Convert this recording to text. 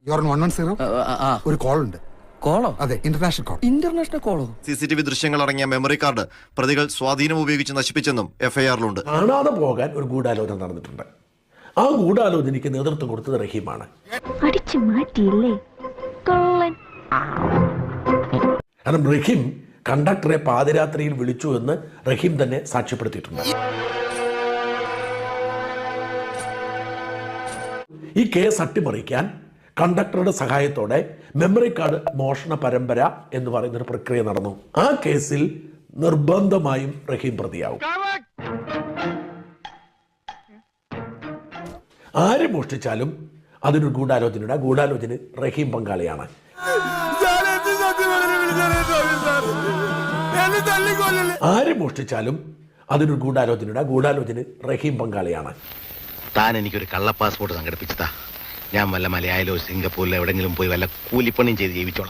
Your 110 ഒരു call ഉണ്ട്. കോളോ? അതെ, ഇന്റർനാഷണൽ കോൾ. ഇന്റർനാഷണൽ കോളോ? CCTV ദൃശ്യങ്ങൾ അടങ്ങിയ മെമ്മറി കാർഡ് പ്രതികൾ സ്വാധീനം ഉപയോഗിച്ച് നശിപ്പിച്ചെന്നും FIR-ലുണ്ട്. കാണാതെ പോകാൻ ഒരു ഗൂഢാലോചന നടന്നിട്ടുണ്ട്. ആ ഗൂഢാലോചനയ്ക്ക് നേതൃത്വം കൊടുത്തത് റഹീമാണ്. അടിച്ചു മാറ്റിയില്ലേ കള്ളൻ. കാരണം റഹീം കണ്ടക്ടറെ പാതിരാത്രിയിൽ വിളിച്ചു എന്ന് റഹീം തന്നെ സാക്ഷ്യപ്പെടുത്തിയിട്ടുണ്ട്. ഈ കേസ് അട്ടിമറിക്കാൻ കണ്ടക്ടറുടെ സഹായത്തോടെ മെമ്മറി കാർഡ് മോഷണ പരമ്പര എന്ന് പറയുന്നൊരു പ്രക്രിയ നടന്നു. ആ കേസിൽ നിർബന്ധമായും റഹീം പ്രതിയാവും. ആര് മോഷ്ടിച്ചാലും അതിനൊരു ഗൂഢാലോചനയുടെ ആ ഗൂഢാലോചന റഹീം പങ്കാളിയാണ്. ആര് മോഷ്ടിച്ചാലും അതിനൊരു ഗൂഢാലോചനയുടെ ആ ഗൂഢാലോചന റഹീം പങ്കാളിയാണ്. താൻ എനിക്കൊരു കള്ള പാസ്പോർട്ട് സംഘടിപ്പിച്ചതാ. ഞാൻ വല്ല മലയാളിലോ സിംഗപ്പൂരിലോ എവിടെങ്കിലും പോയി വല്ല കൂലിപ്പണിയും ചെയ്ത് ജീവിച്ചോളാം.